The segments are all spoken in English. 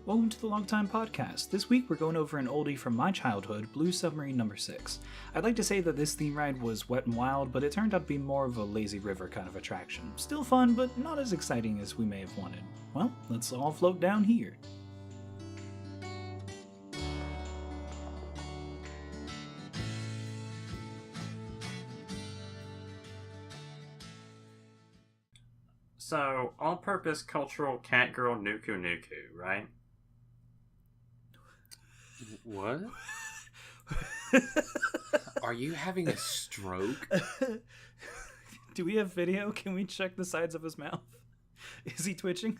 Welcome to the Long Time Podcast. This week we're going over an oldie from my childhood, Blue Submarine No. 6. I'd like to say that this theme ride was wet and wild, but it turned out to be more of a lazy river kind of attraction. Still fun, but not as exciting as we may have wanted. Well, let's all float down here. So, all-purpose cultural cat girl Nuku Nuku, right? What? Are you having a stroke? Do we have video? Can we check the sides of his mouth? Is he twitching?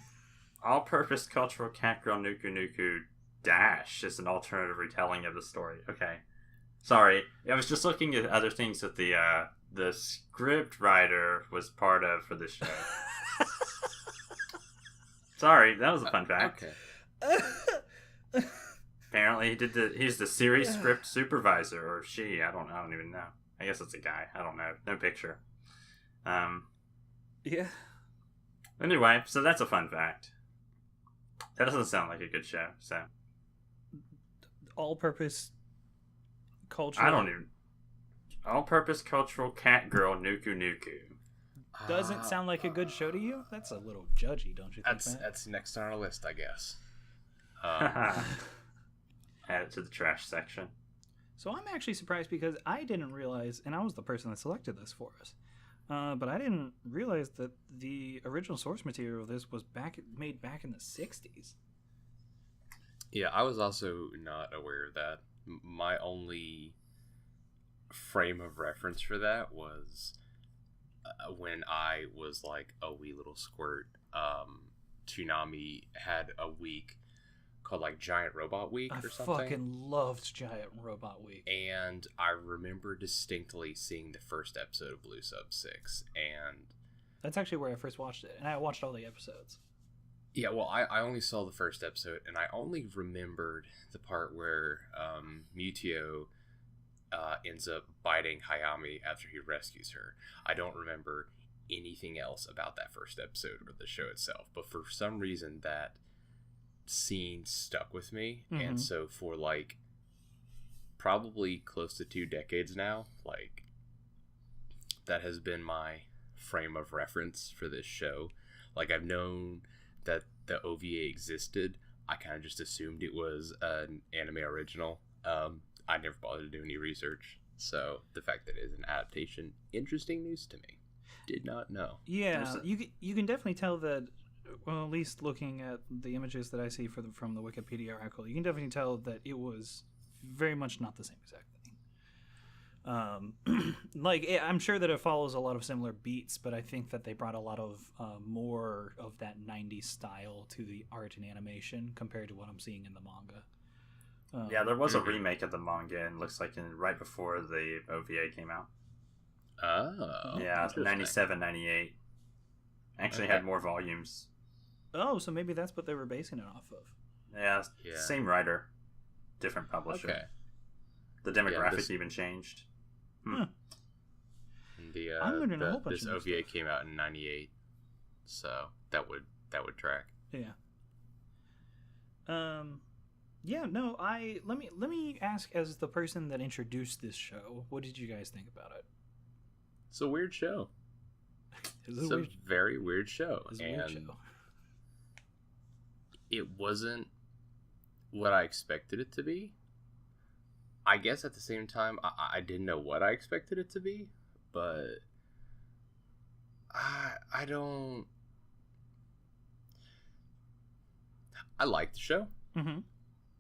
All-purpose cultural cat girl Nuku Nuku dash is an alternative retelling of the story. Okay. Sorry, I was just looking at other things that the script writer was part of for this show. Sorry, that was a fun fact. Okay. Apparently, he's the series script supervisor, or she. I don't even know. I guess it's a guy. I don't know. No picture. Yeah. Anyway, so that's a fun fact. That doesn't sound like a good show. So, All-purpose culture. I don't even. All-purpose cultural cat girl Nuku Nuku. Doesn't sound like a good show to you? That's a little judgy, don't you think? That's next on our list, I guess. Add it to the trash section. So I'm actually surprised because I didn't realize, and I was the person that selected this for us, but I didn't realize that the original source material of this was made back in the 60s. Yeah, I was also not aware of that. My only frame of reference for that was when I was like a wee little squirt. Toonami had a week called like Giant Robot Week or something. I fucking loved Giant Robot Week. And I remember distinctly seeing the first episode of Blue Sub 6, and that's actually where I first watched it, and I watched all the episodes. Yeah, well, I only saw the first episode, and I only remembered the part where Mutio ends up biting Hayami after he rescues her. I don't remember anything else about that first episode or the show itself, but for some reason that scene stuck with me. Mm-hmm. And so for like probably close to 2 decades now, like that has been my frame of reference for this show. Like I've known that the OVA existed. I kind of just assumed it was an anime original. I never bothered to do any research, so the fact that it is an adaptation, interesting news to me. Did not know. Yeah, you can definitely tell that. Well, at least looking at the images that I see from the Wikipedia article, you can definitely tell that it was very much not the same exact thing. I'm sure that it follows a lot of similar beats, but I think that they brought a lot of more of that 90s style to the art and animation compared to what I'm seeing in the manga. Yeah, there was a remake of the manga, and looks like right before the OVA came out. Oh. Yeah, 97, 98. Actually had more volumes. Oh, so maybe that's what they were basing it off of. Yeah. Same writer, different publisher. Okay. The demographic even changed. Huh. I'm learning a whole bunch this of OVA stuff. Came out in 98, so that would track. Yeah. Yeah, no, let me ask, as the person that introduced this show, what did you guys think about it? It's a weird show. It's a very weird show. It's a weird show. It wasn't what I expected it to be. I guess at the same time, I didn't know what I expected it to be, but I don't. I like the show. Mm-hmm.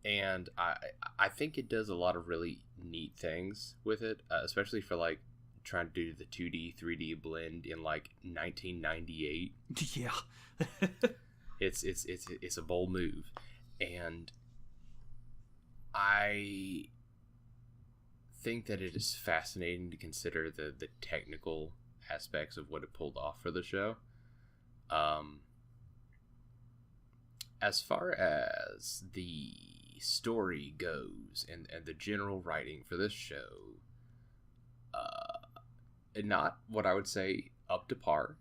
And I think it does a lot of really neat things with it, especially for like trying to do the 2D 3D blend in like 1998. Yeah. it's a bold move, and I think that it is fascinating to consider the technical aspects of what it pulled off for the show. As far as the story goes and the general writing for this show, not what I would say up to par.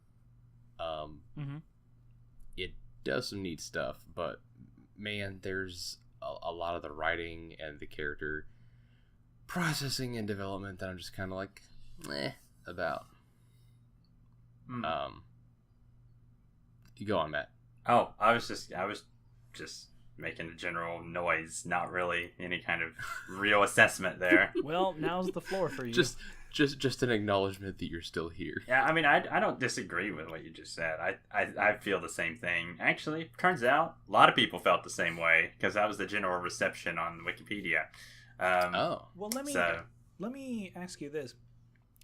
It does some neat stuff, but man, there's a lot of the writing and the character processing and development that I'm just kind of like, about. You go on, Matt. Oh, I was just making a general noise, not really any kind of real assessment there. Well, now's the floor for you. Just an acknowledgement that you're still here. Yeah, I mean, I don't disagree with what you just said. I feel the same thing. Actually, turns out a lot of people felt the same way because that was the general reception on Wikipedia. Well, let me ask you this: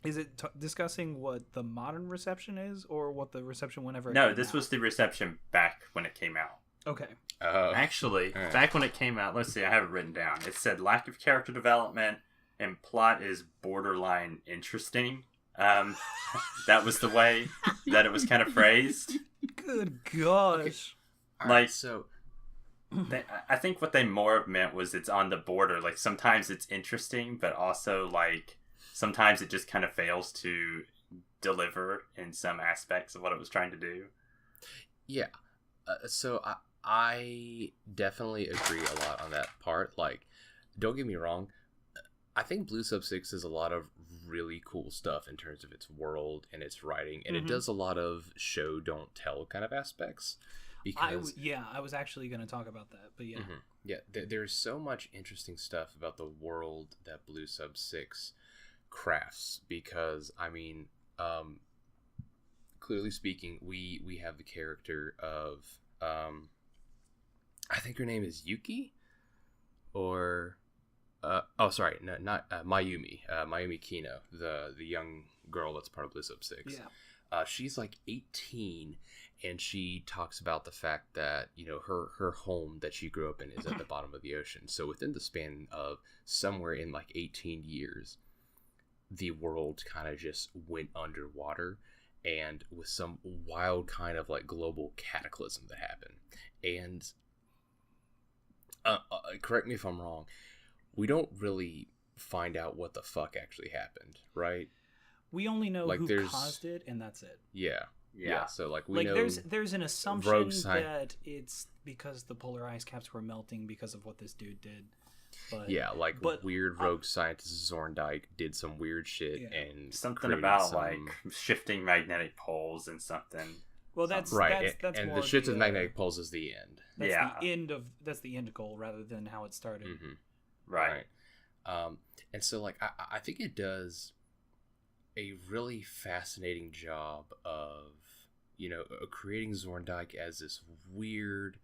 is it discussing what the modern reception is, or what the reception whenever? No, this was the reception back when it came out. Okay. Actually, back when it came out, let's see, I have it written down. It said lack of character development and plot is borderline interesting. That was the way that it was kind of phrased. Good gosh. Okay. Like, right, so I think what they more meant was it's on the border. Like, sometimes it's interesting, but also, like, sometimes it just kind of fails to deliver in some aspects of what it was trying to do. Yeah. So I definitely agree a lot on that part. Like, don't get me wrong. I think Blue Sub 6 is a lot of really cool stuff in terms of its world and its writing. And it does a lot of show, don't tell kind of aspects. Because I was actually going to talk about that, but yeah. Yeah, there's so much interesting stuff about the world that Blue Sub 6 crafts. Because, I mean, clearly speaking, we have the character of, I think her name is Yuki? Or... not Mayumi. Mayumi Kino, the young girl that's part of Blue Sub 6. Yeah. She's like 18, and she talks about the fact that, you know, her home that she grew up in is at the bottom of the ocean. So within the span of somewhere in like 18 years, the world kind of just went underwater, and with some wild kind of like global cataclysm that happened. And correct me if I'm wrong, we don't really find out what the fuck actually happened, right? We only know who caused it, and that's it. Yeah. So like we like know there's an assumption that it's because the polar ice caps were melting because of what this dude did. But weird rogue scientist Zorndike did some weird shit and something about like shifting magnetic poles and something. Well, that's right. That's and more the shift of magnetic poles is the end. That's the end goal rather than how it started. Mm-hmm. Right. And so like I think it does a really fascinating job of, you know, creating Zorndike as this weird,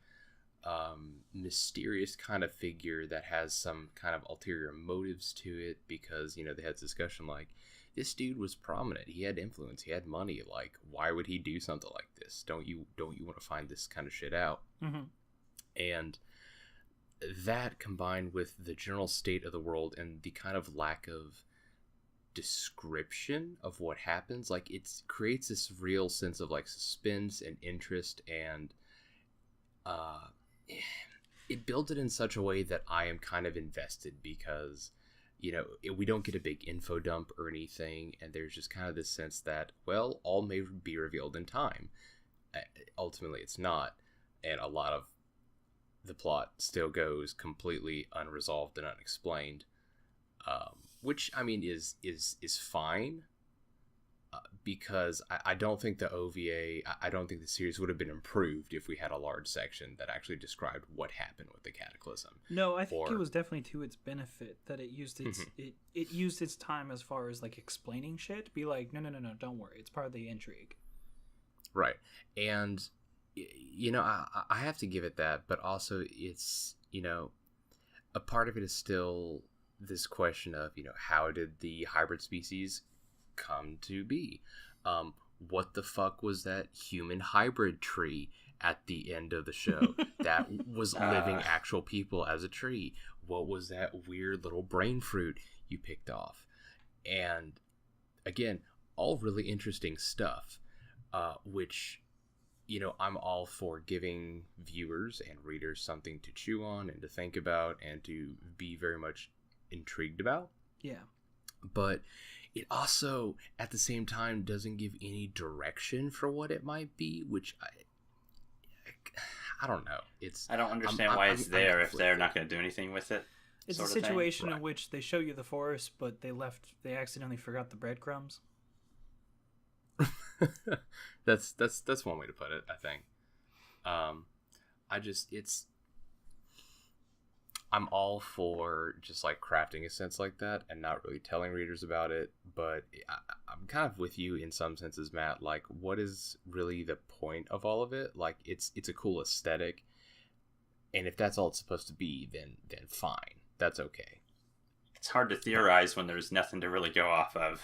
mysterious kind of figure that has some kind of ulterior motives to it, because, you know, they had this discussion like, this dude was prominent, he had influence, he had money, like, why would he do something like this? Don't you want to find this kind of shit out? Mm-hmm. And that, combined with the general state of the world and the kind of lack of description of what happens, like, it creates this real sense of like suspense and interest, and it builds it in such a way that I am kind of invested, because, you know, we don't get a big info dump or anything, and there's just kind of this sense that, well, all may be revealed in time. Ultimately it's not, and a lot of the plot still goes completely unresolved and unexplained, which, I mean, is fine, because I don't think the OVA, I don't think the series would have been improved if we had a large section that actually described what happened with the cataclysm. No, I think it was definitely to its benefit that it used its it used its time as far as like explaining shit. Be like, no, don't worry, it's part of the intrigue. Right, and you know, I have to give it that, but also it's, you know, a part of it is still this question of, you know, how did the hybrid species come to be? What the fuck was that human hybrid tree at the end of the show that was living actual people as a tree? What was that weird little brain fruit you picked off? And again, all really interesting stuff, which, you know, I'm all for giving viewers and readers something to chew on and to think about and to be very much intrigued about. Yeah. But it also, at the same time, doesn't give any direction for what it might be, which I don't know. I don't understand why it's there if they're not going to do anything with it. It's a situation in which they show you the forest, but they accidentally forgot the breadcrumbs. That's one way to put it, I think. I'm all for just like crafting a sense like that and not really telling readers about it, but I'm kind of with you in some senses, Matt. Like, what is really the point of all of it? Like, it's a cool aesthetic, and if that's all it's supposed to be, then fine, that's okay. It's hard to theorize when there's nothing to really go off of.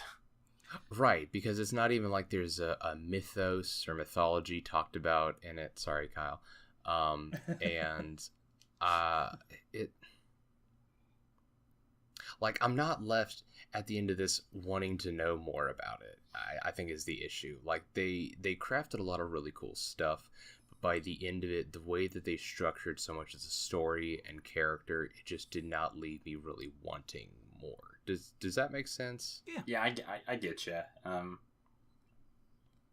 Right, because it's not even like there's a mythos or mythology talked about in it. Sorry, Kyle. And it, like, I'm not left at the end of this wanting to know more about it. I think is the issue. Like, they crafted a lot of really cool stuff, but by the end of it, the way that they structured so much as a story and character, it just did not leave me really wanting more. Does that make sense? Yeah, I get you.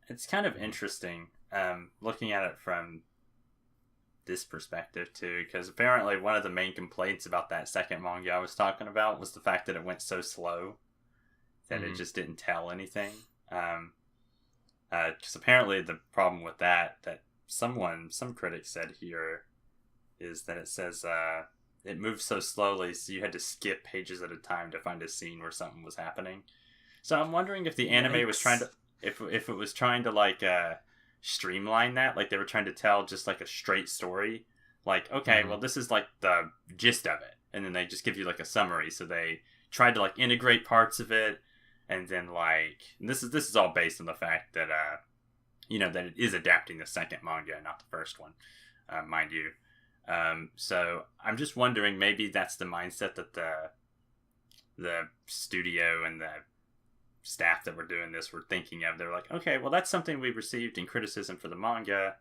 It's kind of interesting looking at it from this perspective too, because apparently one of the main complaints about that second manga I was talking about was the fact that it went so slow that it just didn't tell anything. Because apparently the problem with that some critic said here is that it says it moves so slowly, so you had to skip pages at a time to find a scene where something was happening. So I'm wondering if the anime was trying to, if it was trying to like streamline that, like they were trying to tell just like a straight story, like, okay, well, this is like the gist of it, and then they just give you like a summary. So they tried to like integrate parts of it, and then like, and this is all based on the fact that that it is adapting the second manga, not the first one, mind you. So I'm just wondering, maybe that's the mindset that the studio and the staff that were doing this were thinking of. They're like, okay, well, that's something we received in criticism for the manga.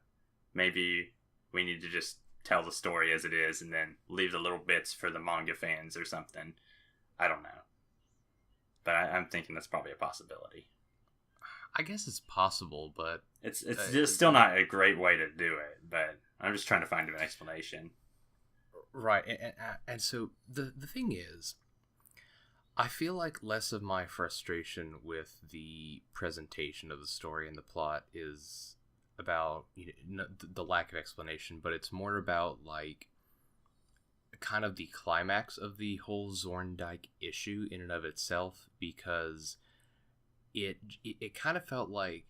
Maybe we need to just tell the story as it is and then leave the little bits for the manga fans or something. I don't know. But I'm thinking that's probably a possibility. I guess it's possible, but it's just still not a great way to do it, but I'm just trying to find an explanation. Right, and so the thing is, I feel like less of my frustration with the presentation of the story and the plot is about the lack of explanation, but it's more about like kind of the climax of the whole Zorndike issue in and of itself, because it kind of felt like,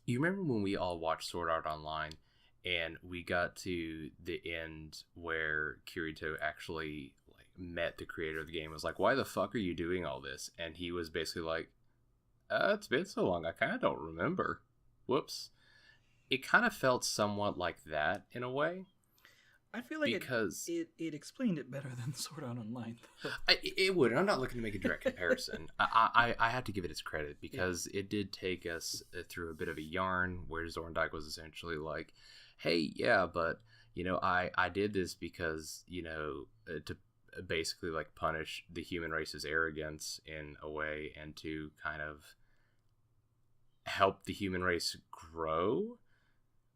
you remember when we all watched Sword Art Online and we got to the end where Kirito actually like met the creator of the game, was like, why the fuck are you doing all this? And he was basically like, it's been so long, I kind of don't remember. Whoops. It kind of felt somewhat like that in a way. I feel like because it explained it better than Sword Art Online. It would. I'm not looking to make a direct comparison. I have to give it its credit, because it did take us through a bit of a yarn where Zorndike was essentially like, hey, yeah, but, I did this because, to basically like punish the human race's arrogance in a way and to kind of help the human race grow.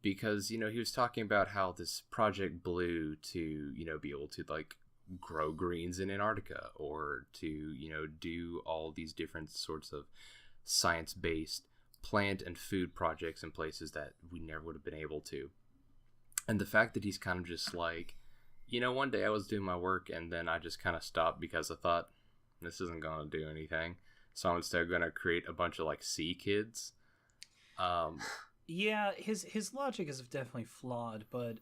Because, he was talking about how this Project Blue to, be able to, like, grow greens in Antarctica, or to, do all these different sorts of science-based plant and food projects in places that we never would have been able to. And the fact that he's kind of just like, one day I was doing my work and then I just kind of stopped because I thought, this isn't going to do anything. So I'm instead going to create a bunch of, like, sea kids. Yeah, his logic is definitely flawed, but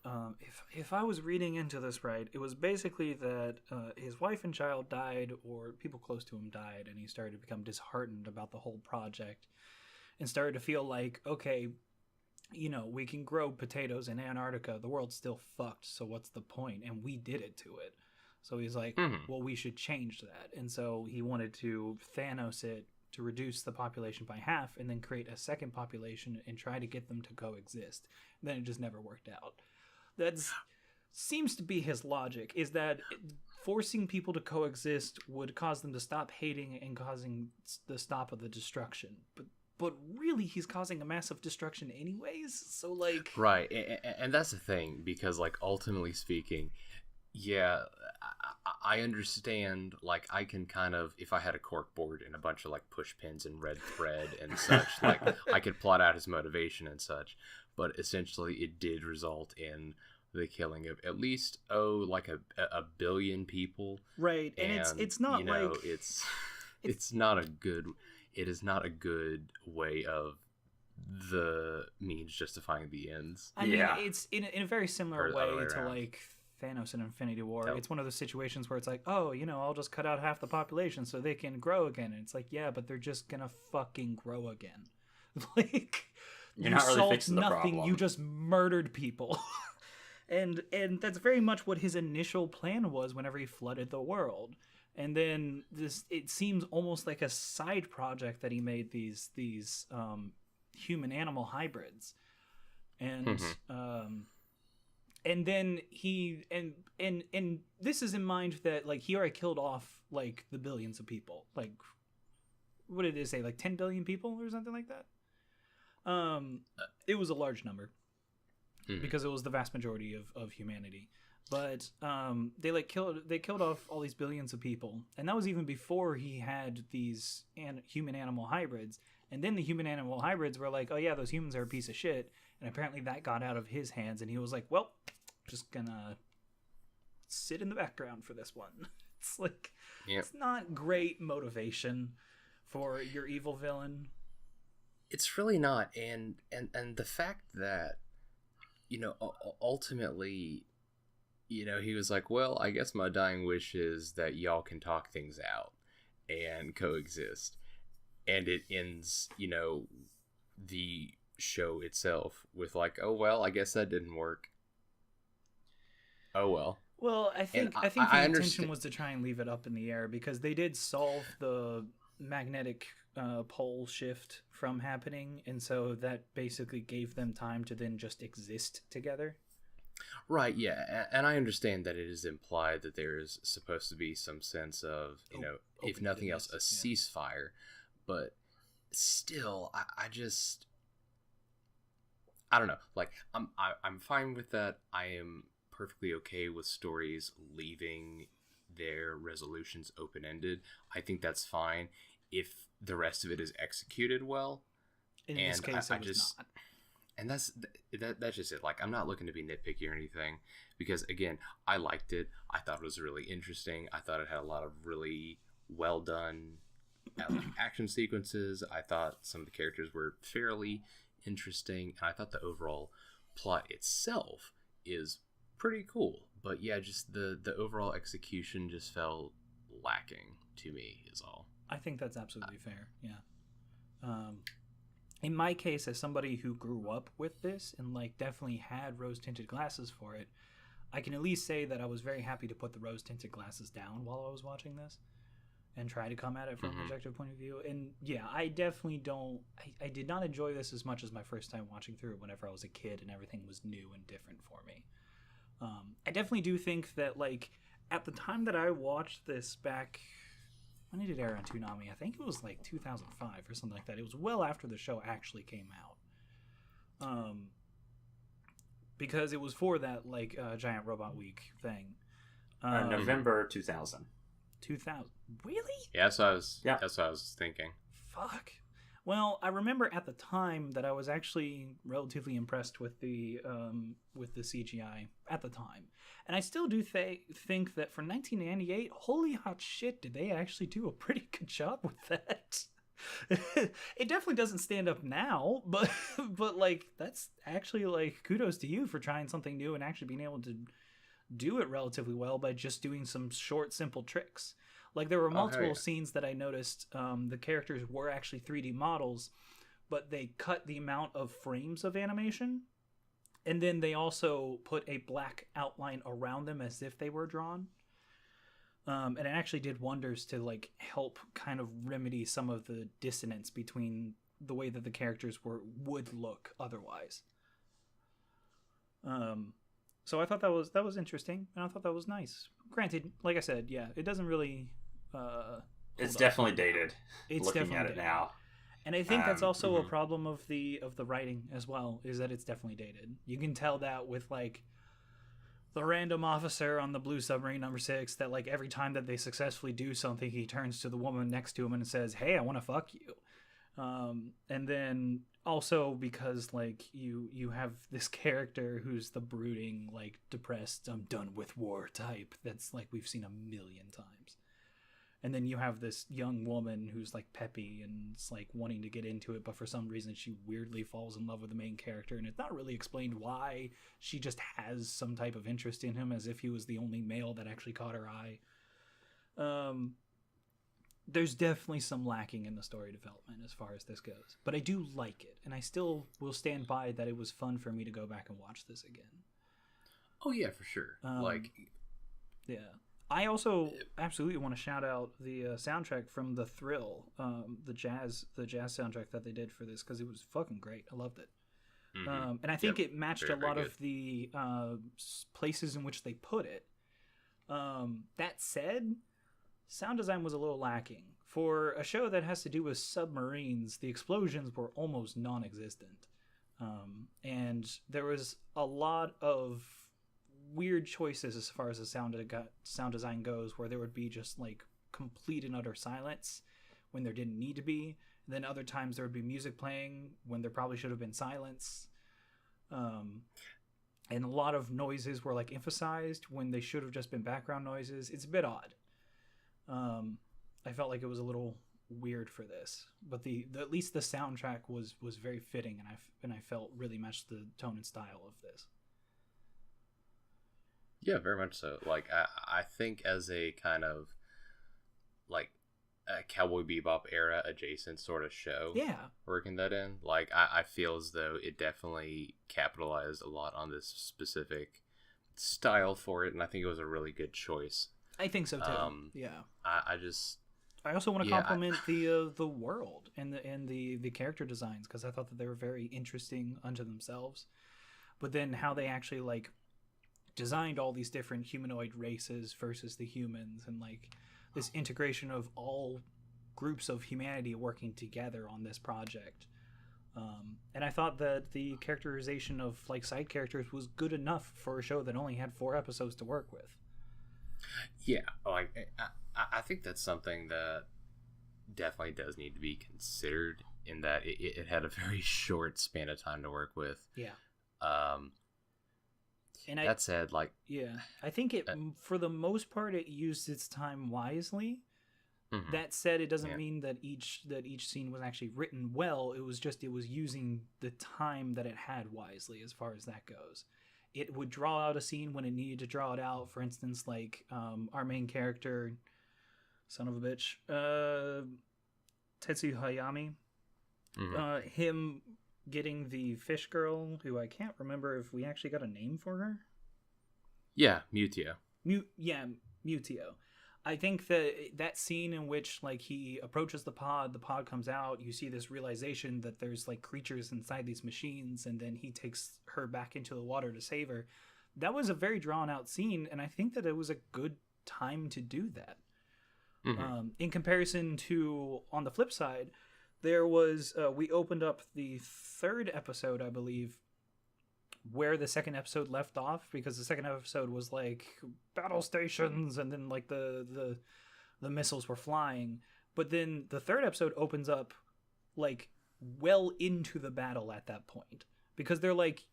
if I was reading into this right, it was basically that his wife and child died, or people close to him died, and he started to become disheartened about the whole project and started to feel like, okay, we can grow potatoes in Antarctica, the world's still fucked, so what's the point? And we did it to it. So he's like, well, we should change that. And so he wanted to Thanos it, to reduce the population by half, and then create a second population and try to get them to coexist. And then it just never worked out. That seems to be his logic, is that forcing people to coexist would cause them to stop hating and causing the stop of the destruction. But but really he's causing a massive destruction anyways. So like, right, and that's the thing, because like ultimately speaking, yeah, I understand. Like, I can kind of, if I had a cork board and a bunch of like push pins and red thread and such, like I could plot out his motivation and such. But essentially, it did result in the killing of at least like a billion people. Right, and it's not, you know, like it's not a good. It is not a good way of the means justifying the ends. I mean, it's in a very similar way to like Thanos in Infinity War. Yep. It's one of those situations where it's like, oh, you know, I'll just cut out half the population so they can grow again. And it's like, yeah, but they're just gonna fucking grow again. Like, you're not really fixing the nothing. problem. You just murdered people. and that's very much what his initial plan was whenever he flooded the world. And then it seems almost like a side project that he made these human animal hybrids. And and then he and this is in mind that like he already killed off like the billions of people. Like, what did it say? Like 10 billion people or something like that. It was a large number because it was the vast majority of humanity. But they killed off all these billions of people, and that was even before he had these human animal hybrids. And then the human animal hybrids were like, oh yeah, those humans are a piece of shit. And apparently that got out of his hands, and he was like, well, just gonna sit in the background for this one. It's like, It's not great motivation for your evil villain. It's really not. And the fact that, you know, ultimately, you know, he was like, well, I guess my dying wish is that y'all can talk things out and coexist. And it ends, you know, the show itself with like, oh, well, I guess that didn't work. Oh, well. Well, I think the intention was to try and leave it up in the air, because they did solve the magnetic pole shift from happening. And so that basically gave them time to then just exist together. Right, yeah, and I understand that it is implied that there is supposed to be some sense of, you know, if nothing else, a ceasefire, but still, I just, I don't know. Like, I'm fine with that. I am perfectly okay with stories leaving their resolutions open-ended. I think that's fine if the rest of it is executed well. In this case, it was not. And that's just it. Like, I'm not looking to be nitpicky or anything, because again, I liked it. I thought it was really interesting. I thought it had a lot of really well done action sequences. I thought some of the characters were fairly interesting, and I thought the overall plot itself is pretty cool. But yeah, just the overall execution just felt lacking to me, is all. I think that's absolutely fair. Yeah. In my case, as somebody who grew up with this and like definitely had rose-tinted glasses for it, I can at least say that I was very happy to put the rose-tinted glasses down while I was watching this and try to come at it from an objective point of view. And yeah, I definitely I did not enjoy this as much as my first time watching through it whenever I was a kid and everything was new and different for me. I definitely do think that like at the time that I watched this back... When did it air on Toonami? I think it was like 2005 or something like that. It was well after the show actually came out. Because it was for that like Giant Robot Week thing. November 2000. 2000. Really? Yeah, that's what I was thinking. Fuck. Well, I remember at the time that I was actually relatively impressed with the CGI at the time, and I still do think that for 1998, holy hot shit, did they actually do a pretty good job with that? It definitely doesn't stand up now, but like that's actually like kudos to you for trying something new and actually being able to do it relatively well by just doing some short, simple tricks. Like, there were multiple scenes that I noticed the characters were actually 3D models, but they cut the amount of frames of animation, and then they also put a black outline around them as if they were drawn. And it actually did wonders to, like, help kind of remedy some of the dissonance between the way that the characters would look otherwise. So I thought that was interesting, and I thought that was nice. Granted, like I said, yeah, it doesn't really... it's definitely dated. It's looking definitely at it now. And I think that's also a mhm. problem of the writing as well, is that it's definitely dated. You can tell that with like the random officer on the Blue Submarine No. 6, that like every time that they successfully do something, he turns to the woman next to him and says, "Hey, I want to fuck you." And then also because like you have this character who's the brooding, like depressed, "I'm done with war" type. That's like we've seen a million times. And then you have this young woman who's like peppy and it's like wanting to get into it, but for some reason she weirdly falls in love with the main character, and it's not really explained why. She just has some type of interest in him, as if he was the only male that actually caught her eye. There's definitely some lacking in the story development as far as this goes, but I do like it, and I still will stand by that it was fun for me to go back and watch this again. Oh yeah, for sure. Yeah. I also absolutely want to shout out the soundtrack from The Thrill, the jazz soundtrack that they did for this, because it was fucking great. I loved it. Mhm. And I think Yep. it matched Very, a very lot good. of the places in which they put it. That said, sound design was a little lacking. For a show that has to do with submarines, the explosions were almost non-existent. And there was a lot of weird choices as far as the sound design goes, where there would be just like complete and utter silence when there didn't need to be. And then other times there would be music playing when there probably should have been silence. And a lot of noises were like emphasized when they should have just been background noises. It's a bit odd. I felt like it was a little weird for this, but the at least the soundtrack was very fitting, and I felt really matched the tone and style of this. Yeah, very much so. Like I think as a kind of like a Cowboy Bebop era adjacent sort of show, Yeah, working that in, like I feel as though it definitely capitalized a lot on this specific style for it, and I think it was a really good choice. I think so too. Yeah. I also want to Yeah, compliment the world and the character designs, because I thought that they were very interesting unto themselves. But then how they actually like designed all these different humanoid races versus the humans, and like this integration of all groups of humanity working together on this project. And I thought that the characterization of like side characters was good enough for a show that only had 4 episodes to work with. yeah, like I think that's something that definitely does need to be considered, in that it had a very short span of time to work with. Yeah. Um, And that said, like, yeah, I think it for the most part it used its time wisely. mhm, That said, it doesn't yeah. mean that each scene was actually written well. It was just it was using the time that it had wisely as far as that goes. It would draw out a scene when it needed to draw it out. For instance, like our main character, son of a bitch, Tetsu Hayami, Mhm. him getting the fish girl, who I can't remember if we actually got a name for her. Yeah, Mutio. Mutio. I think that scene in which like he approaches the pod comes out, you see this realization that there's like creatures inside these machines, and then he takes her back into the water to save her. That was a very drawn out scene, and I think that it was a good time to do that. Mhm. In comparison to, on the flip side, there was we opened up the 3rd episode, I believe, where the 2nd episode left off, because the 2nd episode was like battle stations, and then like the missiles were flying. But then the 3rd episode opens up like well into the battle at that point, because they're like,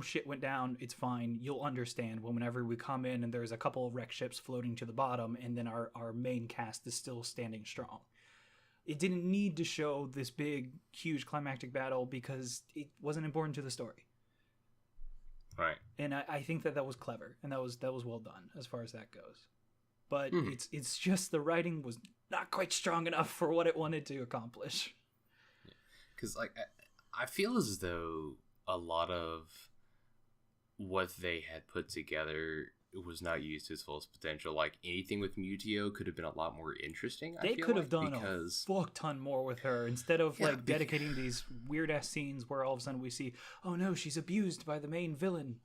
shit went down, it's fine, you'll understand whenever we come in and there's a couple of wreck ships floating to the bottom, and then our main cast is still standing strong. It didn't need to show this big huge climactic battle because it wasn't important to the story. Right. And I think that was clever, and that was well done as far as that goes. But Mhm. it's just the writing was not quite strong enough for what it wanted to accomplish. Because like I feel as though a lot of what they had put together was not used to its fullest potential. Like anything with Mutio could have been a lot more interesting. They could have done because a fuck ton more with her, instead of like dedicating these weird ass scenes where all of a sudden we see, oh no, she's abused by the main villain.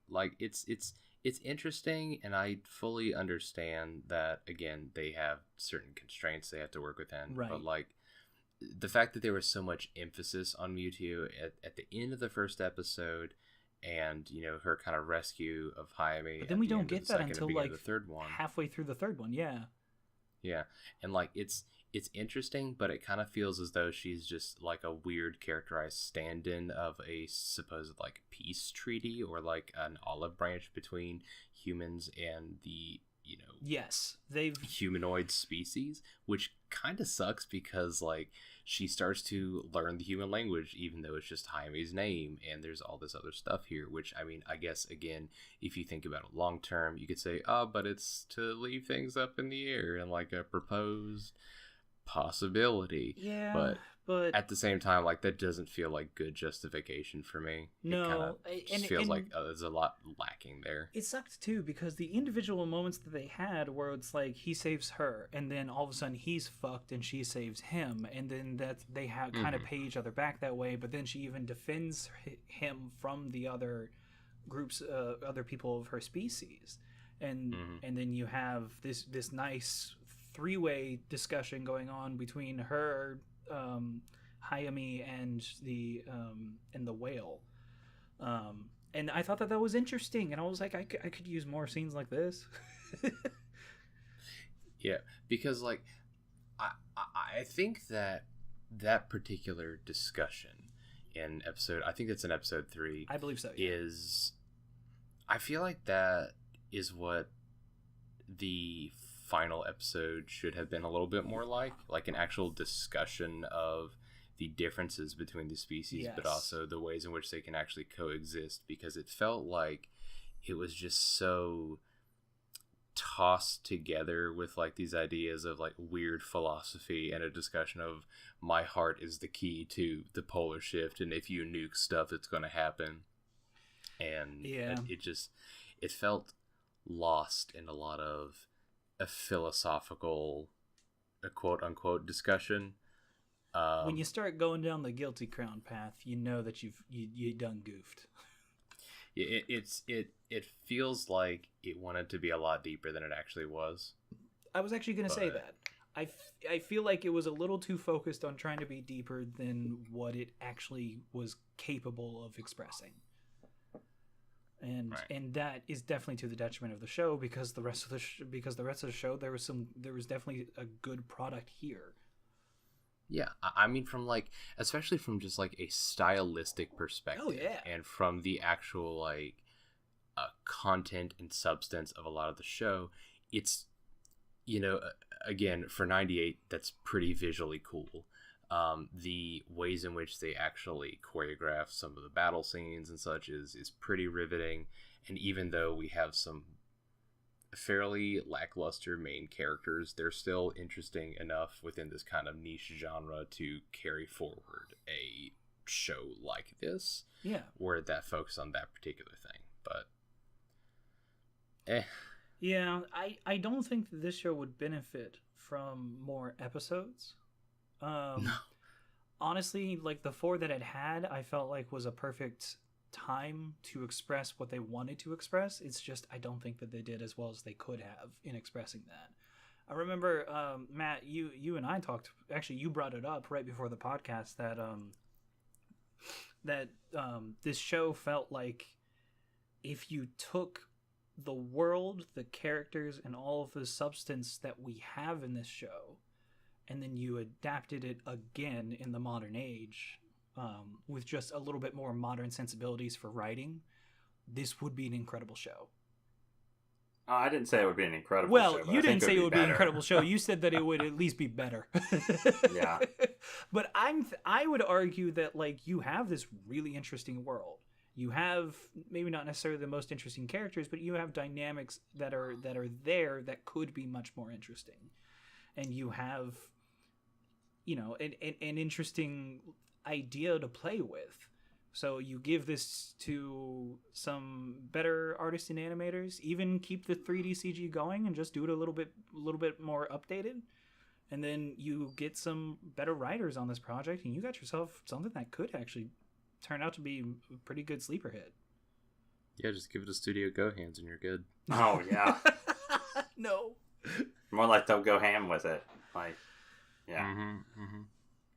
like it's interesting, and I fully understand that again they have certain constraints they have to work within. Right. But like the fact that there was so much emphasis on Mewtwo at the end of the first episode, and her kind of rescue of Jaime. But then we don't get that until like the third one. Halfway through the third one. Yeah. Yeah, and like it's interesting, but it kind of feels as though she's just like a weird characterized stand-in of a supposed like peace treaty or like an olive branch between humans and the yes, they've humanoid species, which kind of sucks because like she starts to learn the human language even though it's just Jaime's name, and there's all this other stuff here, which I mean, I guess again, if you think about it long term, you could say, oh, but it's to leave things up in the air and like a proposed possibility. Yeah, but but at the same time, like that doesn't feel like good justification for me. No, it feels like there's a lot lacking there. It sucked too because the individual moments that they had where it's like he saves her and then all of a sudden he's fucked and she saves him, and then that they have kind of pay each other back that way, but then she even defends him from the other groups, other people of her species, and then you have this nice three-way discussion going on between her, Hayami, and the whale, and I thought that was interesting, and I was like, I could use more scenes like this. Yeah, because like I think that particular discussion in episode, I think it's in episode 3, I believe so, yeah. I feel like that is what the final episode should have been a little bit more like an actual discussion of the differences between the species, yes, but also the ways in which they can actually coexist, because it felt like it was just so tossed together with like these ideas of like weird philosophy and a discussion of my heart is the key to the polar shift, and if you nuke stuff it's going to happen, and yeah, it felt lost in a lot of a philosophical, a quote unquote discussion. When you start going down the guilty crown path, you know that you done goofed. It feels like it wanted to be a lot deeper than it actually was. I was actually going to say that. I feel like it was a little too focused on trying to be deeper than what it actually was capable of expressing. And right, and that is definitely to the detriment of the show, because the rest of the show there was definitely a good product here. Yeah, I mean, from like, especially from just like a stylistic perspective, oh yeah, and from the actual like content and substance of a lot of the show, it's, again, for 98, that's pretty visually cool. The ways in which they actually choreograph some of the battle scenes and such is pretty riveting. And even though we have some fairly lackluster main characters, they're still interesting enough within this kind of niche genre to carry forward a show like this. Yeah. Where that focus on that particular thing. But yeah, I don't think that this show would benefit from more episodes. No. Honestly, like the 4 that it had, I felt like was a perfect time to express what they wanted to express. It's just I don't think that they did as well as they could have in expressing that. I remember, Matt, you and I talked. Actually, you brought it up right before the podcast that this show felt like if you took the world, the characters, and all of the substance that we have in this show, and then you adapted it again in the modern age, with just a little bit more modern sensibilities for writing, this would be an incredible show. I didn't say it would be an incredible show. Well, you didn't say it would be an incredible show. You said that it would at least be better. Yeah. But I would argue that like you have this really interesting world. You have maybe not necessarily the most interesting characters, but you have dynamics that are there that could be much more interesting. And you have, an interesting idea to play with. So you give this to some better artists and animators, even keep the 3D CG going and just do it a little bit more updated. And then you get some better writers on this project, and you got yourself something that could actually turn out to be a pretty good sleeper hit. Yeah, just give it a Studio Go hands and you're good. Oh, yeah. No. More like they'll go ham with it. Like, yeah. Mm-hmm, mm-hmm.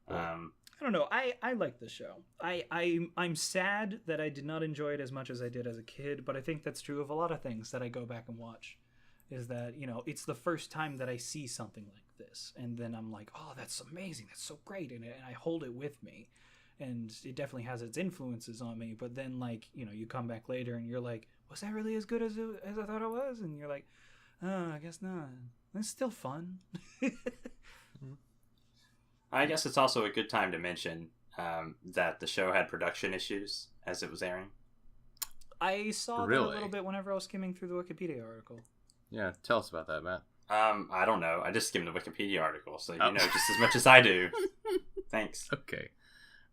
I don't know. I like the show. I'm sad that I did not enjoy it as much as I did as a kid, but I think that's true of a lot of things that I go back and watch. Is that, it's the first time that I see something like this, and then I'm like, oh, that's amazing, that's so great, and I hold it with me, and it definitely has its influences on me. But then, like, you come back later and you're like, was that really as good as I thought it was? And you're like, oh, I guess not. It's still fun. I guess it's also a good time to mention that the show had production issues as it was airing. I saw that a little bit whenever I was skimming through the Wikipedia article. Yeah, tell us about that, Matt. I don't know. I just skimmed the Wikipedia article, so you know just as much as I do. Thanks. Okay.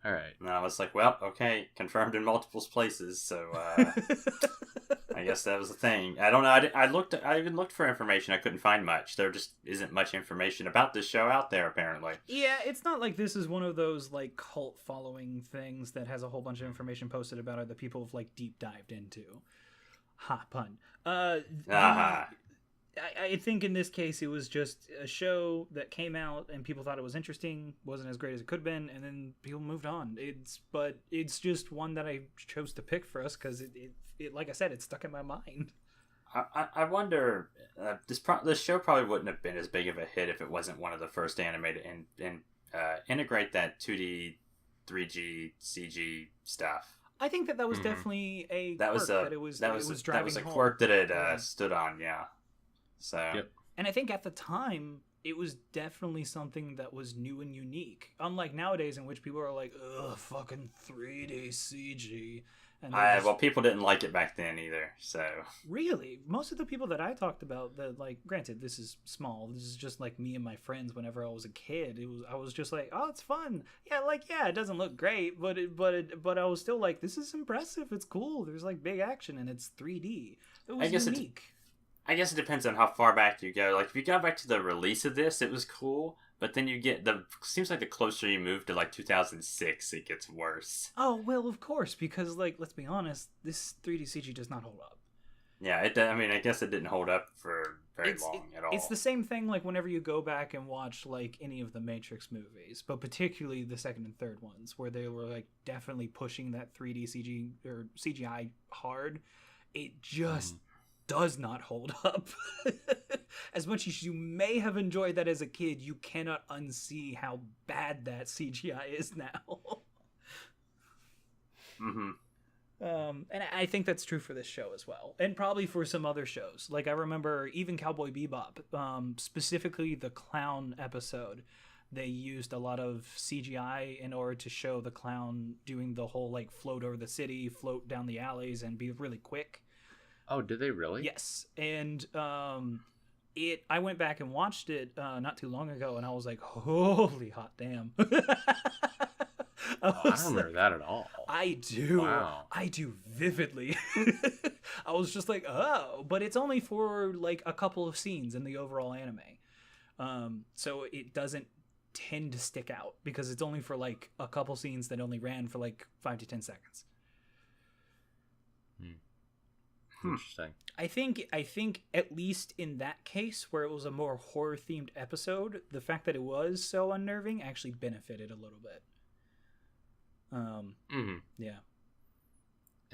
All right. And I was like, well, okay, confirmed in multiple places, so I guess that was the thing. I don't know. I even looked for information. I couldn't find much. There just isn't much information about this show out there, apparently. Yeah, it's not like this is one of those, like, cult following things that has a whole bunch of information posted about it that people have, like, deep dived into. Ha, pun. I think in this case it was just a show that came out and people thought it was interesting, wasn't as great as it could have been, and then people moved on. But it's just one that I chose to pick for us because it like I said, it stuck in my mind. I wonder, this show probably wouldn't have been as big of a hit if it wasn't one of the first animated and integrate that 2D, 3G, CG stuff. I think that was definitely a quirk that it was driving that was a home. Quirk that it stood on, yeah. So, yep. And I think at the time it was definitely something that was new and unique. Unlike nowadays, in which people are like, "Ugh, fucking 3D CG." And well, people didn't like it back then either. So really, most of the people that I talked about, that, like, granted, this is small. This is just like me and my friends. Whenever I was a kid, I was just like, "Oh, it's fun." Yeah, it doesn't look great, but I was still like, "This is impressive. It's cool. There's like big action and it's 3D." It was unique. I guess it depends on how far back you go. Like, if you go back to the release of this, it was cool. But then you get seems like the closer you move to, like, 2006, it gets worse. Oh, well, of course, because, like, let's be honest, this 3D CG does not hold up. Yeah, I guess it didn't hold up for very long at all. It's the same thing, like, whenever you go back and watch, like, any of the Matrix movies, but particularly the second and third ones, where they were, like, definitely pushing that 3D CG or CGI hard. It just does not hold up. As much as you may have enjoyed that as a kid, you cannot unsee how bad that CGI is now. And I think that's true for this show as well, and probably for some other shows. Like, I remember even Cowboy Bebop, specifically the clown episode, they used a lot of CGI in order to show the clown doing the whole, like, float over the city, float down the alleys, and be really quick. Oh, did they really? Yes. And I went back and watched it not too long ago, and I was like, holy hot damn. I don't remember that at all. I do. Wow. I do vividly. I was just like, oh, but it's only for, like, a couple of scenes in the overall anime. So it doesn't tend to stick out because it's only for, like, a couple scenes that only ran for, like, 5 to 10 seconds. Interesting. I think at least in that case, where it was a more horror themed episode, the fact that it was so unnerving actually benefited a little bit. Yeah.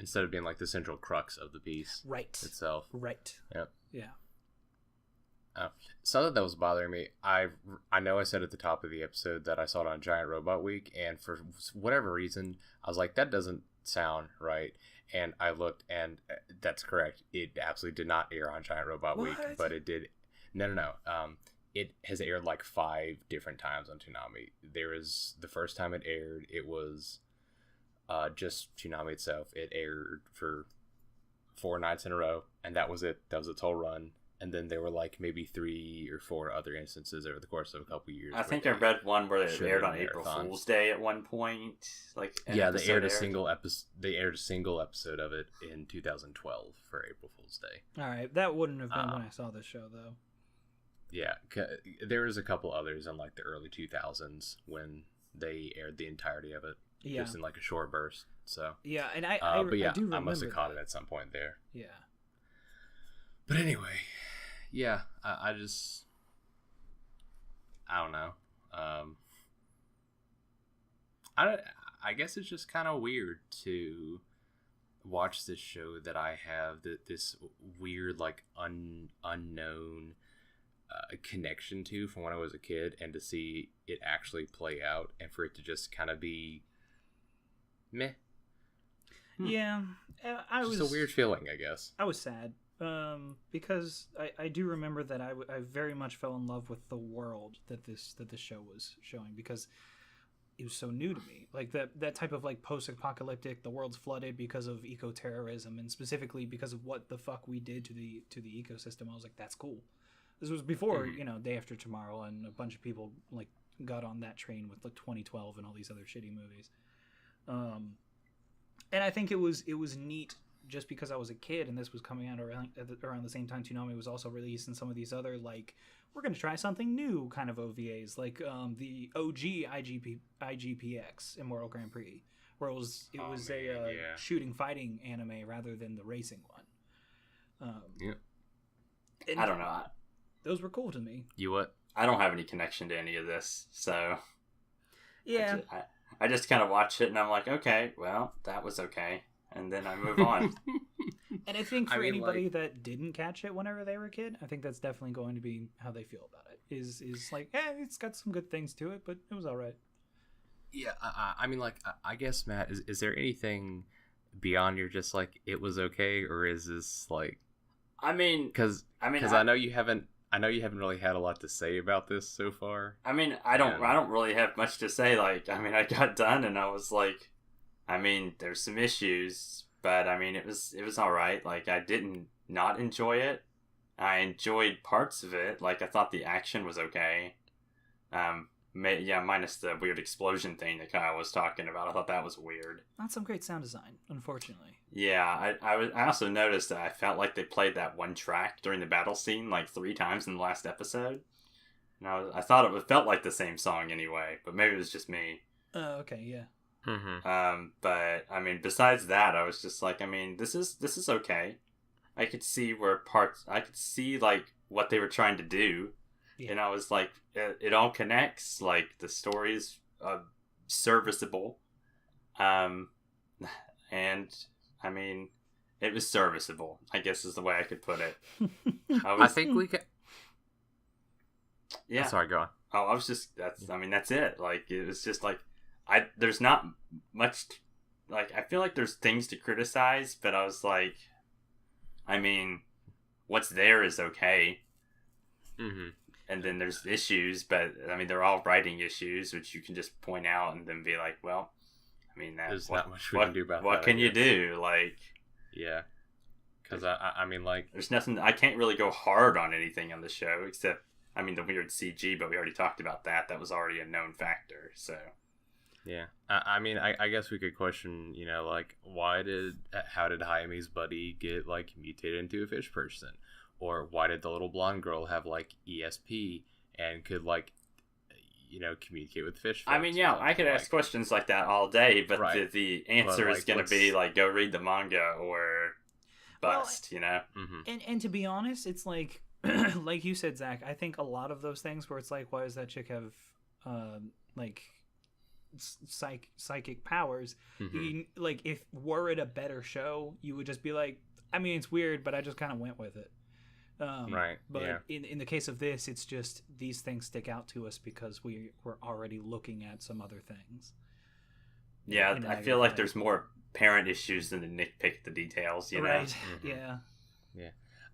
Instead of being like the central crux of the piece, itself. Right. Yep. Yeah. Something that was bothering me. I know I said at the top of the episode that I saw it on Giant Robot Week, and for whatever reason, I was like, that doesn't sound right. And I looked, and that's correct. It absolutely did not air on Giant Robot Week, but it did. No. It has aired like 5 different times on Toonami. There is the first time it aired, it was just Toonami itself. It aired for 4 nights in a row, and that was it. That was its whole run. And then there were like maybe 3 or 4 other instances over the course of a couple years. I think I read one where it aired on April Fool's Day at one point. Like, they aired a single episode. They aired a single episode of it in 2012 for April Fool's Day. All right, that wouldn't have been when I saw this show, though. Yeah, there was a couple others in like the early 2000s when they aired the entirety of it, just in like a short burst. So yeah, and I do remember I must have caught it at some point there. Yeah. But anyway, yeah, I don't know. I guess it's just kind of weird to watch this show that I have this weird like unknown connection to from when I was a kid, and to see it actually play out and for it to just kind of be meh. Yeah, I Just was a weird feeling, I guess. I was sad because I do remember that I very much fell in love with the world that this show was showing, because it was so new to me. Like that type of like post-apocalyptic, the world's flooded because of eco-terrorism, and specifically because of what the fuck we did to the ecosystem. I was like, that's cool. This was before, Day After Tomorrow, and a bunch of people like got on that train with like 2012 and all these other shitty movies. And I think it was neat just because I was a kid and this was coming out around the same time Toonami was also released, and some of these other like, we're going to try something new kind of OVAs, like the OG IGPX Immortal Grand Prix, where it was a shooting fighting anime rather than the racing one. I don't know. Those were cool to me. You what? I don't have any connection to any of this, so yeah. I just kind of watch it and I'm like, okay, well, that was okay, and then I move on. And I think for anybody that didn't catch it whenever they were a kid, I think that's definitely going to be how they feel about it. Is like, it's got some good things to it, but it was all right. Yeah, I mean, like, I guess, Matt, is there anything beyond your just like it was okay, or is this like? Because I know you haven't really had a lot to say about this so far. I mean, I don't really have much to say. Like, I mean, I got done and I was like, I mean, there's some issues, but I mean, it was all right. Like, I didn't not enjoy it. I enjoyed parts of it. Like, I thought the action was okay. Minus the weird explosion thing that Kyle was talking about. I thought that was weird. Not some great sound design, unfortunately. Yeah, I also noticed that I felt like they played that one track during the battle scene like 3 times in the last episode. And I thought it felt like the same song anyway, but maybe it was just me. Oh, okay, yeah. Mm-hmm. But I mean, besides that, I was just like, I mean, this is okay. I could see like what they were trying to do. Yeah. And I was like, it all connects. Like, the story's serviceable. And, I mean, it was serviceable, I guess is the way I could put it. I think we can... Yeah. Oh, sorry, go on. Oh, that's it. Like, it was just like, there's not much... Like, I feel like there's things to criticize, but I was like, I mean, what's there is okay. Mm-hmm. And then there's issues, but I mean, they're all writing issues, which you can just point out and then be like, well, I mean, there's not much we can do about that. What can you do? Like, yeah, because I mean, like, there's nothing. I can't really go hard on anything on the show except, I mean, the weird CG, but we already talked about that. That was already a known factor. So, yeah, I mean, I guess we could question, like, how did Hayami's buddy get like mutated into a fish person? Or why did the little blonde girl have, like, ESP and could, like, communicate with fish folks? I mean, yeah, I could ask questions like that all day, but right. the answer is going to be, like, go read the manga or bust, Mm-hmm. And to be honest, it's like, like you said, Zach, I think a lot of those things where it's like, why does that chick have, like, psychic powers? Mm-hmm. Like, if were it a better show, you would just be like, I mean, it's weird, but I just kind of went with it. Right. But yeah. in the case of this, it's just these things stick out to us because we're already looking at some other things. Yeah, I feel like there's more parent issues than to nitpick the details, you know? Right. Mm-hmm. Yeah. Yeah.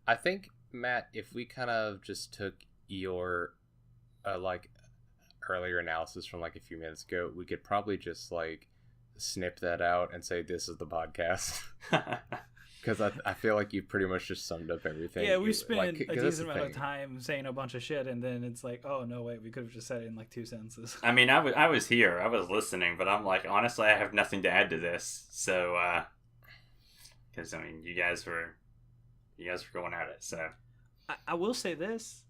I think, Matt, if we kind of just took your like earlier analysis from like a few minutes ago, we could probably just like snip that out and say this is the podcast. Because I feel like you pretty much just summed up everything. Yeah, we spent a decent amount of time saying a bunch of shit, and then it's like, oh, no, wait, we could have just said it in like 2 sentences. I mean, I was here. I was listening, but I'm like, honestly, I have nothing to add to this. So, because, I mean, you guys were going at it, so. I will say this,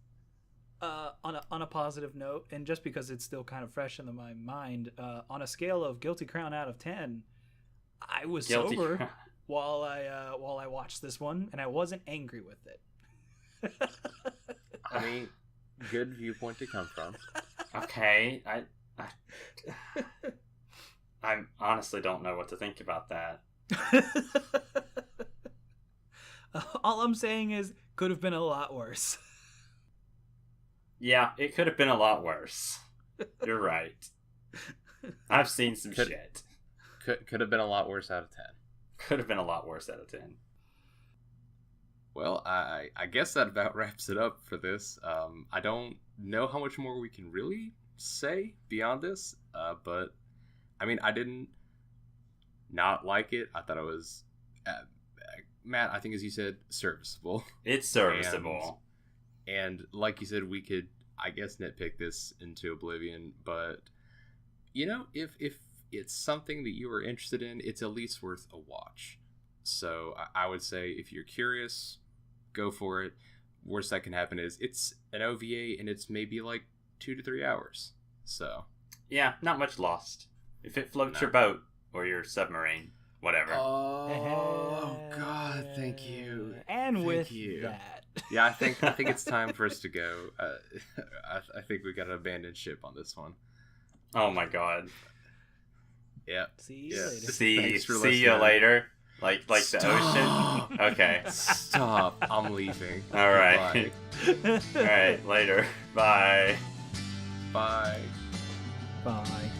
on a positive note, and just because it's still kind of fresh in my mind, on a scale of Guilty Crown out of 10, I was sober while I watched this one, and I wasn't angry with it. I mean, good viewpoint to come from. Okay, I honestly don't know what to think about that. All I'm saying is, could have been a lot worse. Yeah, it could have been a lot worse. You're right. I've seen some shit. Could have been a lot worse out of 10. Could have been a lot worse out of 10. Well, I guess that about wraps it up for this. I don't know how much more we can really say beyond this, but I mean, I didn't not like it. I thought it was, Matt, I think as you said, serviceable. It's serviceable. And like you said, we could, I guess, nitpick this into oblivion, but, you know, if it's something that you are interested in, it's at least worth a watch. So I would say if you're curious, go for it. Worst that can happen is it's an OVA and it's maybe like 2 to 3 hours. So yeah, not much lost. If it floats your boat or your submarine, whatever. Oh God, thank you. And thank with you. that, Yeah, I think it's time for us to go. I think we got to abandon ship on this one. Oh my God. Yeah. See you later. See you later. Like the ocean. Okay. Stop. I'm leaving. All right. All right. Later. Bye. Bye. Bye.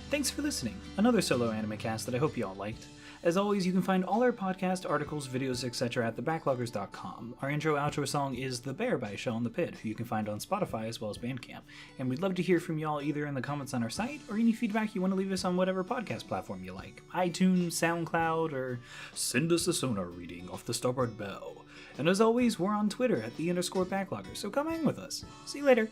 Thanks for listening. Another solo anime cast that I hope you all liked. As always, you can find all our podcast, articles, videos, etc. at thebacklogers.com. Our intro-outro song is The Bear by Shell in the Pit, who you can find on Spotify as well as Bandcamp. And we'd love to hear from y'all either in the comments on our site, or any feedback you want to leave us on whatever podcast platform you like. iTunes, SoundCloud, or send us a sonar reading off the starboard bow. And as always, we're on Twitter at _Backloggers, so come hang with us. See you later.